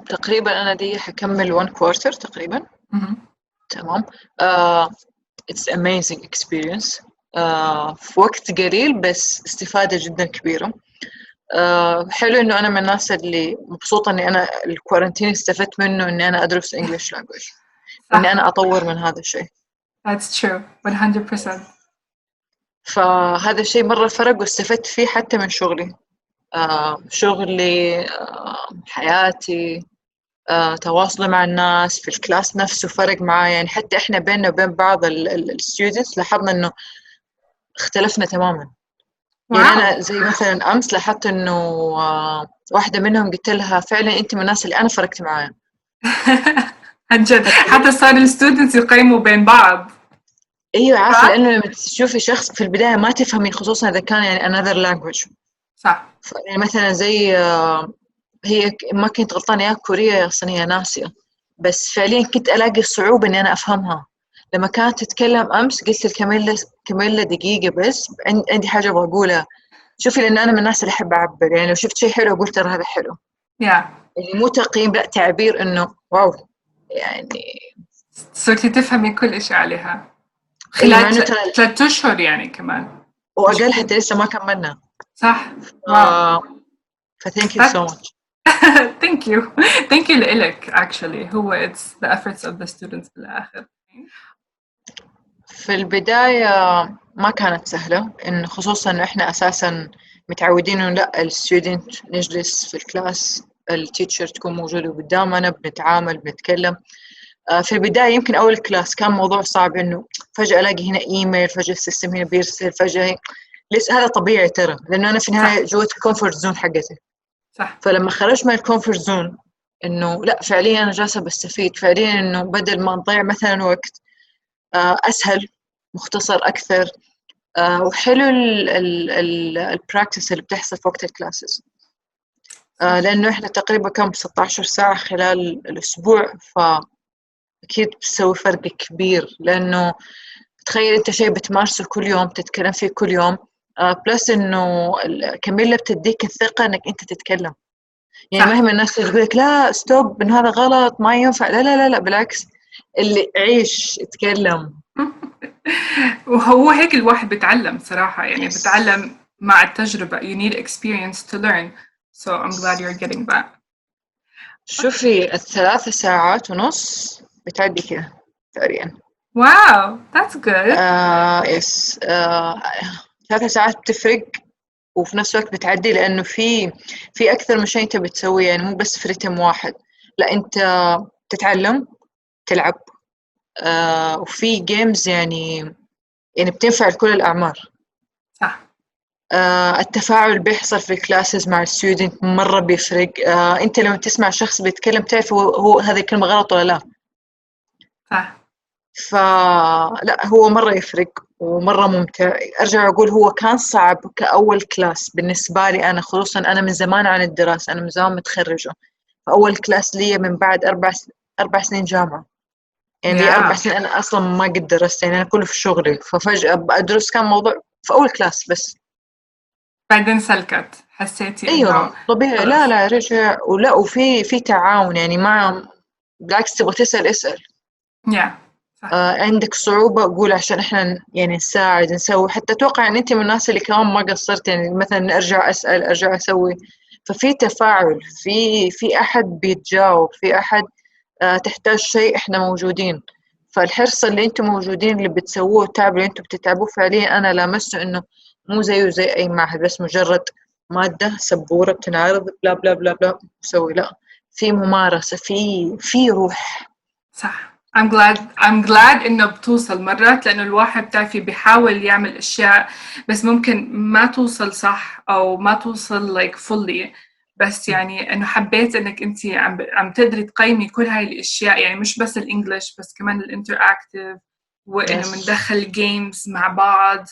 تقريبا أنا دي حكمل 1 quarter تقريبا. مهم. تمام. it's amazing experience. في وقت قليل بس استفادة جدا كبيرة. حلو إنه أنا من الناس اللي مبسوطة إني أنا الكورنتين استفدت منه إني أنا أدرس English language وإني صح. أنا أطور من هذا الشيء. That's true 100%. فهذا الشيء مرة فرق واستفدت فيه حتى من شغلي. شغلي، حياتي، تواصلي مع الناس في الكلاس نفسه فرق معايا. يعني حتى إحنا بيننا وبين بعض الستودنتس لاحظنا إنه اختلفنا تماما. يعني واو. أنا زي مثلا أمس لاحظت إنه واحدة منهم قلت لها فعلا أنت من الناس اللي أنا فرقت معايا. عن جد حتى صار الستودنتس يقيموا بين بعض. أيوة عارفة، صح؟ لأنه لما تشوفي شخص في البداية ما تفهمي خصوصا إذا كان يعني another language. صح. يعني مثلا زي هي ما كنت غلطانة يا كورية يا صينية ناسية، بس فعليا كنت ألاقي صعوبة إني أنا أفهمها. لما كانت تتكلم أمس قلت لكاميلا كاميلا دقيقة بس عندي حاجة أبغى أقولها. شوفي لأن أنا من الناس اللي أحب أعبر، يعني لو شفت شيء حلو قلت ترى هذا حلو. يا يعني مو تقييم، لا تعبير إنه واو يعني. صرتي تفهمي كل إشي عليها أي خلال مع إنه ترى 3 أشهر يعني كمان. مش وأقل كتير. حتى لسه ما كملنا. صح. واو. ف thank you so That- much. thank you. thank you لإلك actually. هو it's the efforts of the students بالآخر. في البداية ما كانت سهلة، إن خصوصا إنه إحنا أساسا متعودين إنه لأ الستودنت نجلس في الكلاس، التيتشر تكون موجودة قدامنا بنتعامل بنتكلم. في البداية يمكن أول كلاس كان موضوع صعب، إنه فجأة ألاقي هنا إيميل، فجأة السيستم هنا بيرسل، فجأة لسه هذا طبيعي ترى، لأنه أنا في النهاية صح. جوة الكومفورت زون حقتي. صح. فلما خرجت من الكومفورت زون إنه لأ فعليا أنا جالسة بستفيد فعليا، إنه بدل ما نضيع مثلا وقت، أسهل، مختصر أكثر. وحلو البراكتس اللي بتحصل في وقت الكلاسز. صح. لأنه إحنا تقريبا كم 16 ساعة خلال الأسبوع، فأكيد بتسوي فرق كبير. لأنه تخيل أنت شيء بتمارسه كل يوم، تتكلم فيه كل يوم. بلس إنه كاميلا بتديك الثقة إنك أنت تتكلم. يعني صح. مهما الناس تقول لك لا ستوب إن هذا غلط ما ينفع، لا لا لا لا بالعكس، اللي عيش اتكلم. وهو هيك الواحد بيتعلم صراحة يعني يس. بيتعلم مع التجربة. you need experience to learn, so I'm glad you're getting that. شوفي 3 ساعات ونص بتعدي كده تقريبا. wow, that's good. يس. 3 ساعات بتفرق، وفي نفس الوقت بتعدي لأنه في أكثر من شيء أنت بتسويه، يعني مو بس في رتم واحد. لا أنت تتعلم، تلعب، وفي جيمز يعني بتنفع لكل الأعمار. صح. التفاعل بيحصل في الكلاسز مع الستودنت مرة بيفرق. أنت لما تسمع شخص بيتكلم تعرف هو هذه الكلمة غلط ولا لا. صح. فلا هو مرة يفرق ومرة ممتع. أرجع أقول هو كان صعب كأول كلاس بالنسبة لي أنا، خصوصا أنا من زمان عن الدراسة، أنا من زمان متخرجة. فأول كلاس لي من بعد 4 سنين جامعة. يعني لي yeah. 4 سنين أنا أصلا ما قد درست، يعني أنا كله في شغلي، ففجأة أدرس كان موضوع في أول كلاس بس. بعدين سلكت حسيتي أيوة انه طبيعي، لا خلص. لا رجع ولا، وفي تعاون يعني مع، بالعكس تبغى تسأل اسأل. yeah. صح. عندك صعوبة قول عشان إحنا يعني نساعد نسوي. حتى أتوقع إن أنت من الناس اللي كمان ما قصرت، يعني مثلا أرجع أسأل أرجع أسوي. ففي تفاعل، في أحد بيتجاوب، في أحد تحتاج شيء إحنا موجودين. فالحرص اللي أنتم موجودين اللي بتسووه، التعب اللي أنتم بتتعبوه فعليا أنا لامسته إنه مو زيه زي أي معهد بس مجرد مادة سبورة بتنعرض بلا بلا بلا بلا تسوي. لا، في ممارسة، في روح. صح. I'm glad إنه بتوصل مرات، لأنه الواحد بتعرفي بيحاول يعمل أشياء بس ممكن ما توصل صح أو ما توصل like fully. بس يعني إنه حبيت إنك أنت عم تقدري تقيمي كل هاي الأشياء، يعني مش بس الإنجليش بس كمان الانتراكتيف، وإنه يس. مندخل جيمز مع بعض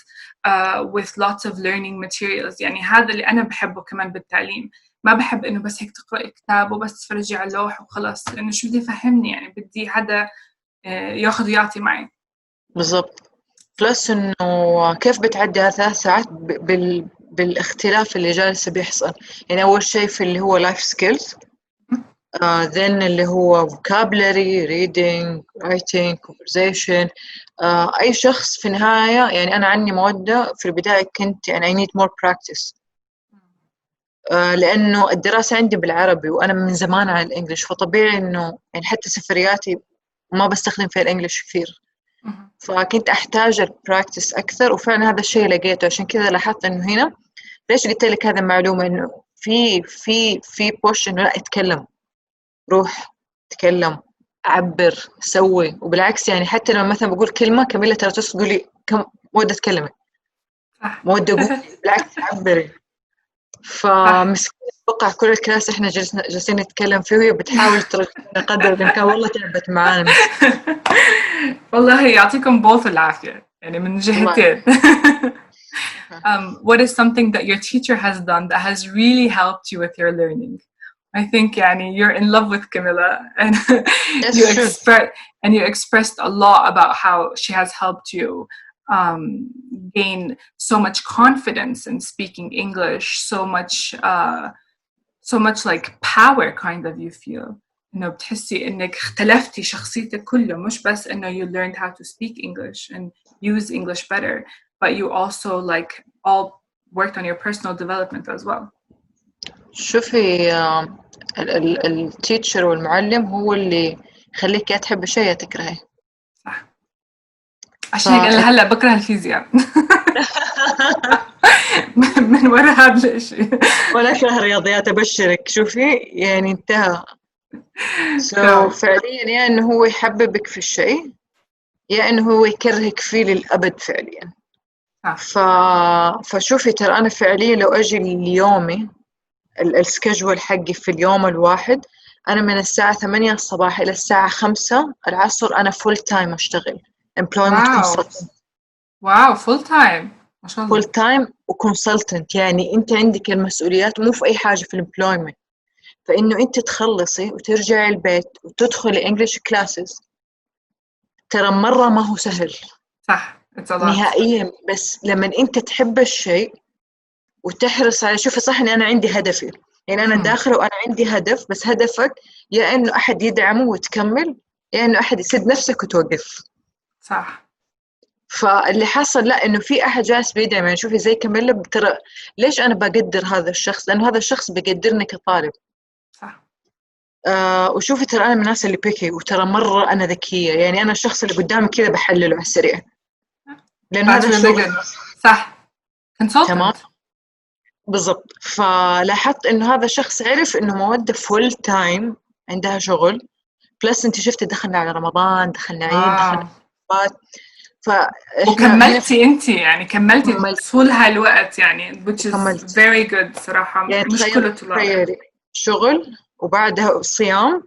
with lots of learning materials. يعني هذا اللي أنا بحبه كمان بالتعليم. ما بحب إنه بس هيك تقرأي كتاب وبس تفرجي على اللوح وخلاص، لأنه شو بدي يفهمني يعني، بدي حدا ياخذ ويعطي معي. بالضبط. بلس إنه كيف بتعدي ه3 ساعات بالاختلاف اللي جالس بيحصل. يعني أول شيء في اللي هو life skills، then اللي هو vocabulary, reading, writing, conversation. أي شخص في النهاية يعني أنا عندي مودة في البداية كنت يعني I need more practice. لأنه الدراسة عندي بالعربي وأنا من زمان على الإنجليش، فطبيعي إنه يعني حتى سفرياتي ما بستخدم فيها الإنجليش كثير، فكنت أحتاج البراكتس أكثر، وفعلا هذا الشيء لقيته. عشان كذا لاحظت إنه هنا ليش قلت لك هذا المعلومة، إنه في بوش إنه لا اتكلم، روح تكلم، عبر، سوي. وبالعكس يعني حتى لما مثلا بقول كلمة كميلة ترى تقولي كم مودة تكلمي، مودة قولي، بالعكس عبري. فمسكين أتوقع كل الكلاس إحنا جالسين نتكلم فيه وهي بتحاول ترجعنا قدر الإمكان، والله تعبت معانا مسكين. والله يعطيكم both العافية يعني من جهتين. What is something that your teacher has done that has really helped you with your learning? I think يعني you're in love with Camilla, and you expressed a lot about how she has helped you gain so much confidence in speaking English, so much like power kind of you feel. إنه بتحسي إنك اختلفتي شخصيتك كله، مش بس إنه you learned how to speak English and use English better, but you also like all worked on your personal development as well. شوفي التيتشر والمعلم هو اللي يخليك يا تحب شيء يا تكرهه. صح. عشان هيك أنا هلا بكره الفيزياء. من وراء هذا الشيء. ولا أكره الرياضيات أبشرك. شوفي يعني انتهى. فعليا يا إنه هو يحببك في الشيء يا إنه هو يكرهك فيه للأبد فعليا. فشوفي ترى أنا فعليا لو أجي اليومي السكجول حقي في اليوم الواحد، أنا من الساعة 8 الصباح إلى الساعة 5 العصر أنا فول تايم أشتغل employment consultant. واو فول تايم ما شاء الله. فول تايم وكونسلتنت، يعني أنت عندك المسؤوليات مو في أي حاجة في الامبلويمنت، فإنه أنت تخلصي وترجعي البيت وتدخلي إنجليش كلاسز، ترى مرة ما هو سهل. صح نهائيا. بس لما أنت تحب الشيء وتحرص على، شوفي صح إني أنا عندي هدفي، يعني أنا داخلة وأنا عندي هدف، بس هدفك يا إنه أحد يدعمه وتكمل يا إنه أحد يسد نفسك وتوقف. صح. فاللي حصل لا إنه في أحد جالس بيدعم، يعني شوفي زي كاميلا، ترى ليش أنا بقدر هذا الشخص؟ لأنه هذا الشخص بقدرني كطالب. صح. وشوفي ترى أنا من الناس اللي بيكي، وترى مرة أنا ذكية، يعني أنا الشخص اللي قدامي كذا بحلله على السريع، لأن هذا الشغل. صح. تمام بالضبط. فلاحظت إنه هذا الشخص عرف إنه مودة فول تايم عندها شغل، بلس أنت شفتي دخلنا على رمضان، دخلنا عيد، دخلنا وكملتي أنت يعني كملتي طول هالوقت يعني which is very good صراحة. يعني مش كل الطلاب شغل وبعدها صيام.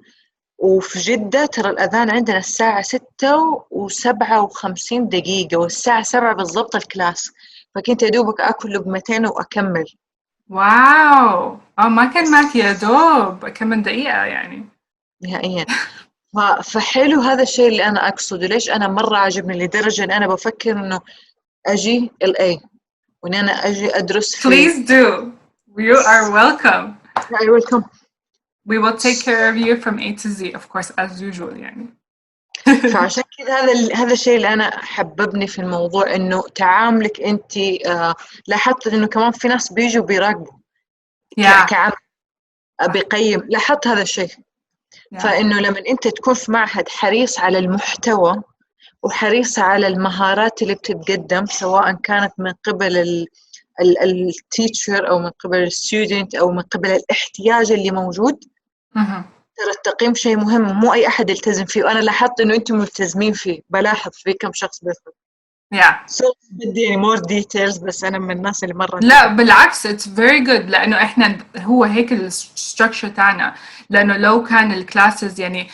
وفي جدة ترى الأذان عندنا الساعة 6:57 والساعة 7 بالضبط الكلاس، فكنت يا دوبك أكل لقمتين وأكمل. واو ما كان معك يا دوب كم دقيقة يعني نهائيا. فحلو هذا الشيء اللي أنا أقصده. ليش أنا مرة عجبني لدرجة أن أنا بفكر إنه أجي LA وإن أنا أجي أدرس في. Please do. You are welcome. I welcome. We will take care of you from A to Z of course as usual يعني. فعشان كذا هذا الشيء اللي أنا حببني في الموضوع، إنه تعاملك أنت. لاحظت إنه كمان في ناس بيجوا بيراقبوا كعمل بيقيم. لاحظت هذا الشيء. فإنه لما أنت تكون في معهد حريص على المحتوى وحريص على المهارات اللي بتتقدم، سواء كانت من قبل التيتشر أو من قبل الستودنت أو من قبل الاحتياج اللي موجود، ترى التقييم شيء مهم، مو أي أحد يلتزم فيه. وأنا لاحظت إنه أنتم ملتزمين فيه، بلاحظ في كم شخص بيفهم. بدي يعني more details، بس أنا من الناس اللي مرة لا بالعكس it's very good، لأنه إحنا هو هيك الستركشر تاعنا. لأنه لو كان الكلاسز يعني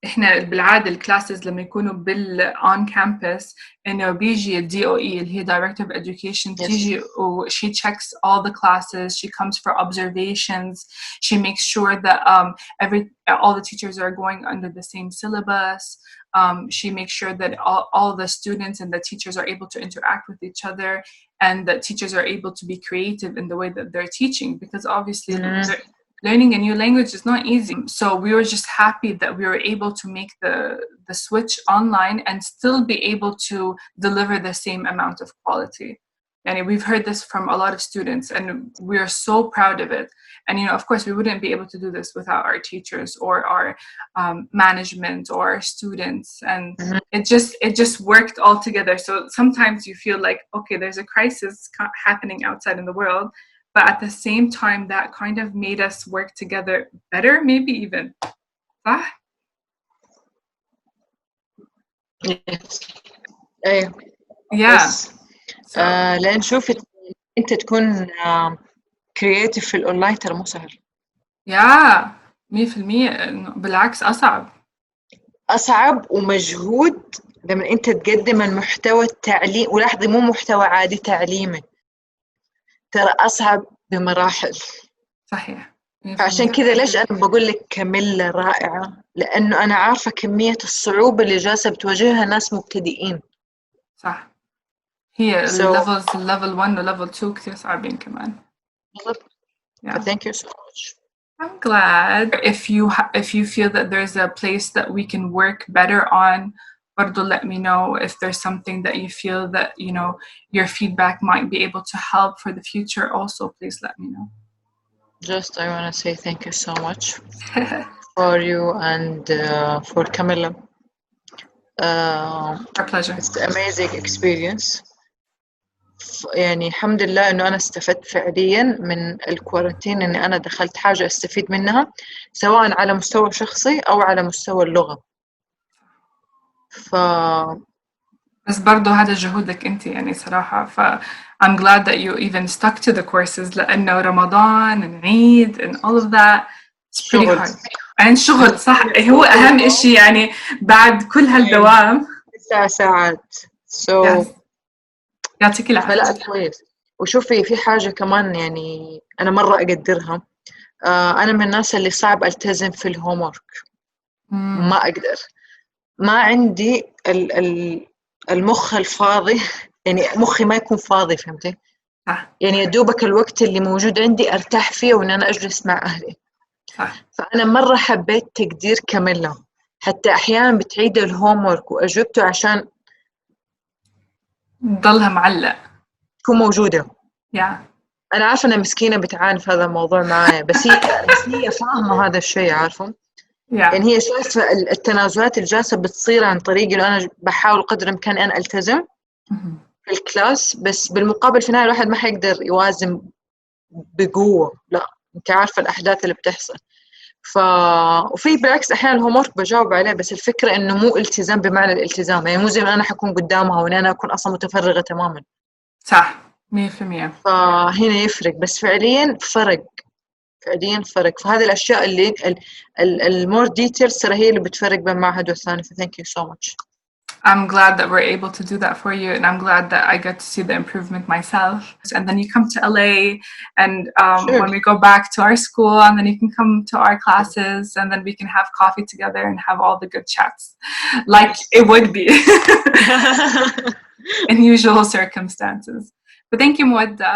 إحنا بالعادة الكلاسز لما يكونوا on campus إنه بيجي ال DOE اللي هي Director of Education تيجي و she checks all the classes, she comes for observations, she makes sure that all the teachers are going under the same syllabus. She makes sure that all the students and the teachers are able to interact with each other, and that teachers are able to be creative in the way that they're teaching, because obviously learning a new language is not easy. So we were just happy that we were able to make the switch online and still be able to deliver the same amount of quality. And we've heard this from a lot of students, and we are so proud of it. And, you know, of course, we wouldn't be able to do this without our teachers or our management or our students. And it just worked all together. So sometimes you feel like, okay, there's a crisis happening outside in the world. But at the same time, that kind of made us work together better, maybe even. Yes. ايه Yeah. بس لان شوفي انت تكون كرييتيف في الاونلاين ترى مو سهل. يا 100% بالعكس أصعب ومجهود لما أنت تقدم المحتوى التعليمي، ولاحظي مو محتوى عادي تعليمي، ترى أصعب بمراحل. صحيح. عشان كذا ليش أنا بقول لك كاميلا رائعة، لأنه أنا عارفة كمية الصعوبة اللي جالسة بتواجهها ناس مبتدئين. صح. هي level 1 و level 2 كتير صعبين كمان. بالضبط. Yeah. Thank you so much. I'm glad if you feel that there's a place that we can work better on, برضو let me know if there's something that you feel that, you know, your feedback might be able to help for the future also, please let me know. Just I want to say thank you so much for you and for Camilla. Our pleasure. It's an amazing experience. يعني الحمد لله إنه أنا استفدت فعلياً من الكورنتين، إني أنا دخلت حاجة أستفيد منها سواء على مستوى شخصي أو على مستوى اللغة. بس برضو هذا جهودك أنت يعني صراحة. I'm glad that you even stuck to the courses، لأنه رمضان and Eid and all of that it's pretty hard. and شغل صح هو أهم إشي يعني بعد كل هالدوام 9 ساعات. يعطيك العافية. فلا كويس. وشوفي في حاجة كمان يعني أنا مرة أقدرها، أنا من الناس اللي صعب ألتزم في الهومورك. ما أقدر، ما عندي المخ الفاضي يعني مخي ما يكون فاضي، فهمتي؟ يعني يدوبك الوقت اللي موجود عندي أرتاح فيه وإن أنا أجلس مع أهلي. فأنا مرة حبيت تقدير كاميلا، حتى أحيانا بتعيد الهومورك وأجوبته عشان ضلها معلق تكون موجودة. أنا عارفة أنا مسكينة بتعاني في هذا الموضوع معايا، بس هي فاهمة هذا الشيء، عارفة؟ يعني هي شايفة التنازلات اللي جالسة بتصير عن طريقي، لو أنا بحاول قدر الإمكان أن ألتزم في الكلاس، بس بالمقابل في النهاية الواحد ما حيقدر يوازن بقوة. لا أنت عارفة الأحداث اللي بتحصل. وفي بالعكس أحيانا الهومورك بجاوب عليه، بس الفكرة إنه مو التزام بمعنى الالتزام، يعني مو زي ما أنا حكون قدامها وإن أنا أكون أصلا متفرغة تماما. صح 100%. فهنا يفرق، بس فعليا فرق. فهذه الأشياء اللي المور ديتيلز ترى هي اللي بتفرق بين معهد والثاني. Thank you so much. I'm glad that we're able to do that for you, and I'm glad that I get to see the improvement myself. And then you come to LA, and Sure. when we go back to our school, and then you can come to our classes, and then we can have coffee together and have all the good chats, like it would be in usual circumstances. But thank you, Muadda.